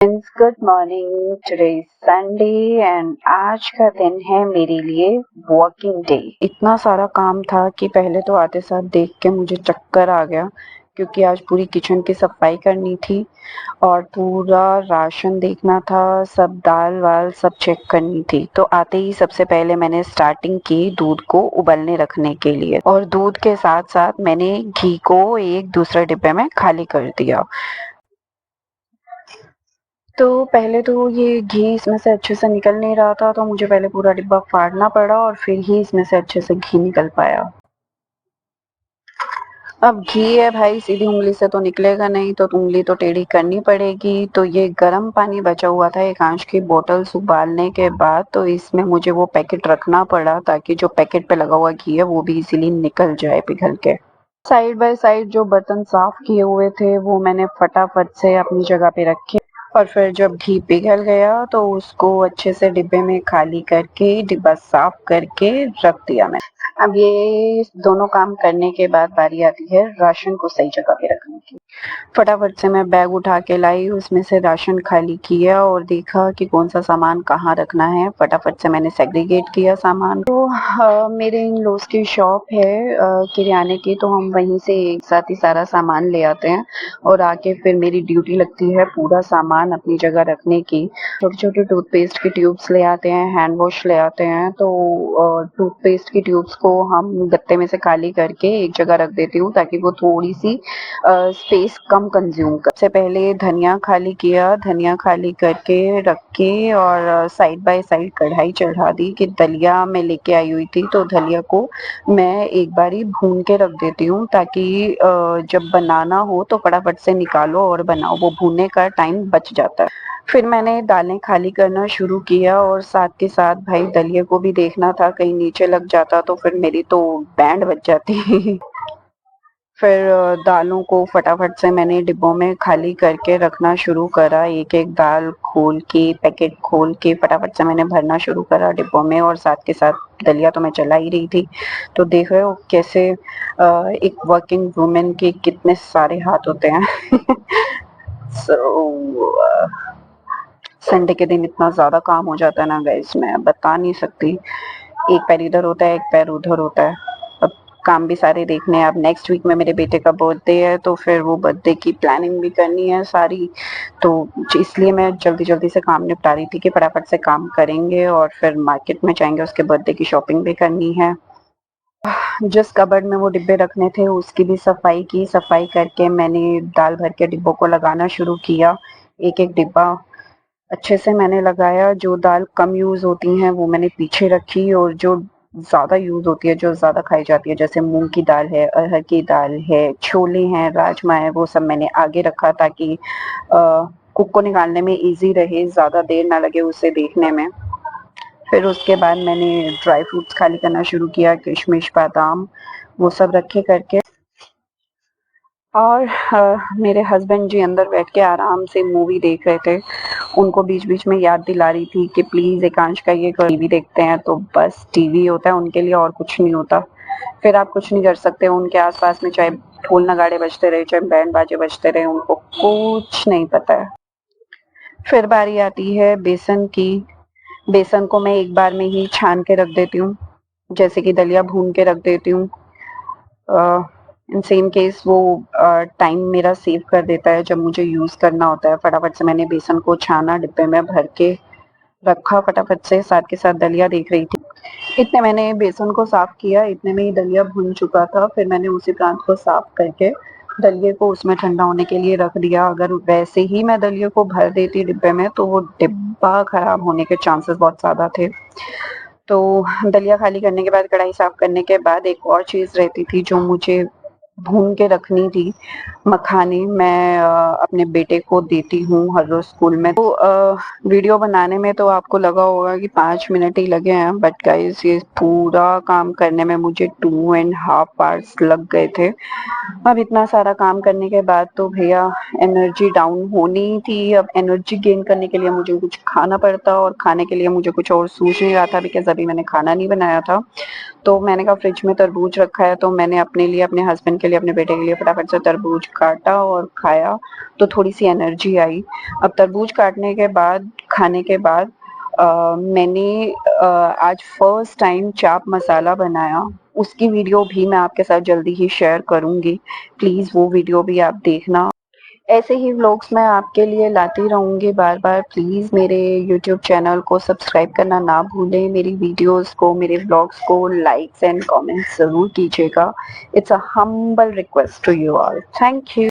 Friends, good morning. Today is Sunday and आज का दिन है मेरे लिए वर्किंग डे। इतना सारा काम था कि पहले तो आते साथ देख के मुझे चक्कर आ गया, क्योंकि आज पूरी किचन की सफाई करनी थी और पूरा राशन देखना था, सब दाल वाल सब चेक करनी थी। तो आते ही सबसे पहले मैंने स्टार्टिंग की दूध को उबलने रखने के लिए, और दूध के साथ साथ मैंने घी को एक दूसरे डिब्बे में खाली कर दिया। तो पहले तो ये घी इसमें से अच्छे से निकल नहीं रहा था, तो मुझे पहले पूरा डिब्बा फाड़ना पड़ा और फिर ही इसमें से अच्छे से घी निकल पाया। अब घी है भाई, सीधी उंगली से तो निकलेगा नहीं, तो उंगली तो टेढ़ी करनी पड़ेगी। तो ये गर्म पानी बचा हुआ था एक कांच की बोतल उबालने के बाद, तो इसमें मुझे वो पैकेट रखना पड़ा ताकि जो पैकेट पे लगा हुआ घी है वो भी इजीली निकल जाए पिघल के। साइड बाय साइड जो बर्तन साफ किए हुए थे वो मैंने फटाफट से अपनी जगह पे रखे, और फिर जब घी पिघल गया तो उसको अच्छे से डिब्बे में खाली करके डिब्बा साफ करके रख दिया मैंने। अब ये दोनों काम करने के बाद बारी आती है राशन को सही जगह पे रखने की। फटाफट से मैं बैग उठा के लाई, उसमें से राशन खाली किया और देखा कि कौन सा सामान कहाँ रखना है। फटाफट से मैंने सेग्रीगेट किया सामान को। मेरे इन लोग की शॉप है किराने की, तो हम वहीं से एक साथ ही सारा सामान ले आते हैं और आके फिर मेरी ड्यूटी लगती है पूरा सामान अपनी जगह रखने की। छोटे छोटे टूथपेस्ट की ट्यूब्स ले आते हैं, हैंड वॉश ले आते हैं, तो टूथपेस्ट की ट्यूब्स को हम गत्ते में से खाली करके एक जगह रख देती हूँ ताकि वो थोड़ी सी स्पेस कम कंज्यूम कर। सबसे पहले धनिया खाली किया, धनिया खाली करके रख के और साइड बाय साइड कढ़ाई चढ़ा दी कि दलिया मैं लेके आई हुई थी, तो दलिया को मैं एक बारी भून के रख देती हूँ ताकि जब बनाना हो तो फटाफट से निकालो और बनाओ, वो भूनने का टाइम बच जाता है। फिर मैंने दालें खाली करना शुरू किया और साथ के साथ भाई दलिया को भी देखना था, कहीं नीचे लग जाता तो फिर मेरी तो बैंड बज जाती। फिर दालों को फटाफट से मैंने डिब्बों में खाली करके रखना शुरू करा, एक एक दाल खोल के पैकेट खोल के फटाफट से मैंने भरना शुरू करा डिब्बों में, और साथ के साथ दलिया तो मैं चला ही रही थी। तो देख रहे हो कैसे एक वर्किंग वुमेन के कितने सारे हाथ होते हैं। सो संडे के दिन इतना ज्यादा काम हो जाता है ना गाइस, मैं बता नहीं सकती। एक पैर इधर होता है, एक पैर उधर होता है। अब काम भी सारे देखने हैं। अब नेक्स्ट वीक में मेरे बेटे का बर्थडे है, तो फिर वो बर्थडे की प्लानिंग भी करनी है सारी, तो इसलिए मैं जल्दी जल्दी से काम निपटा रही थी कि फटाफट से काम करेंगे और फिर मार्केट में जाएंगे, उसके बर्थडे की शॉपिंग भी करनी है। जिस कबर्ड में वो डिब्बे रखने थे उसकी भी सफाई की, सफाई करके मैंने दाल भर के डिब्बों को लगाना शुरू किया। एक एक डिब्बा अच्छे से मैंने लगाया। जो दाल कम यूज होती हैं वो मैंने पीछे रखी, और जो ज्यादा यूज होती है, जो ज्यादा खाई जाती है, जैसे मूंग की दाल है, अरहर की दाल है, छोले हैं, राजमा है, वो सब मैंने आगे रखा ताकि कुक को निकालने में इजी रहे, ज्यादा देर ना लगे उसे देखने में। फिर उसके बाद मैंने ड्राई फ्रूट्स खाली करना शुरू किया, किशमिश, बादाम, वो सब रखे करके। और मेरे हस्बैंड जी अंदर बैठ के आराम से मूवी देख रहे थे। उनको बीच बीच में याद दिला रही थी कि प्लीज एकांश का ये टीवी देखते हैं, तो बस टीवी होता है उनके लिए और कुछ नहीं होता। फिर आप कुछ नहीं कर सकते, उनके आसपास में चाहे ढोल नगाड़े बजते रहे, चाहे बैंड बाजे बजते रहे, उनको कुछ नहीं पता है। फिर बारी आती है बेसन की। बेसन को मैं एक बार में ही छान के रख देती हूँ, जैसे कि दलिया भून के रख देती हूँ। इन सेम केस वो टाइम मेरा सेव कर देता है जब मुझे यूज करना होता है। फटाफट से मैंने बेसन को छाना, डिब्बे में भर के रखा, फटाफट से साथ के साथ दलिया देख रही थी। इतने मैंने बेसन को साफ किया, इतने में ही दलिया भुन चुका था। फिर मैंने उसी प्रांत को साफ करके दलिये को उसमें ठंडा होने के लिए रख दिया। अगर वैसे ही मैं दलिये को भर देती डिब्बे में तो वो डिब्बा खराब होने के चांसेस बहुत ज्यादा थे। तो दलिया खाली करने के बाद, कढ़ाई साफ करने के बाद, एक और चीज रहती थी जो मुझे भून के रखनी थी। मखाने मैं अपने बेटे को देती हूँ हर रोज स्कूल में। तो वीडियो बनाने में तो आपको लगा होगा कि 5 मिनट ही लगे हैं, बट गाइस ये पूरा काम करने में मुझे 2.5 आवर्स लग गए थे। अब इतना सारा काम करने के बाद तो भैया एनर्जी डाउन होनी ही थी। अब एनर्जी गेन करने के लिए मुझे कुछ खाना पड़ता, और खाने के लिए मुझे कुछ और सूझ नहीं रहा था बिकॉज अभी मैंने खाना नहीं बनाया था। तो मैंने कहा फ्रिज में तरबूज रखा है, तो मैंने अपने लिए, अपने हस्बैंड के के लिए, अपने बेटे के लिए फटाफट से तरबूज काटा और खाया तो थोड़ी सी एनर्जी आई। अब तरबूज काटने के बाद, खाने के बाद मैंने आज फर्स्ट टाइम चाप मसाला बनाया। उसकी वीडियो भी मैं आपके साथ जल्दी ही शेयर करूंगी, प्लीज़ वो वीडियो भी आप देखना। ऐसे ही व्लॉग्स मैं आपके लिए लाती रहूंगी बार बार। प्लीज़ मेरे यूट्यूब चैनल को सब्सक्राइब करना ना भूलें। मेरी वीडियोस को, मेरे व्लॉग्स को लाइक्स एंड कमेंट्स ज़रूर कीजिएगा। It's a humble request to you all. Thank you.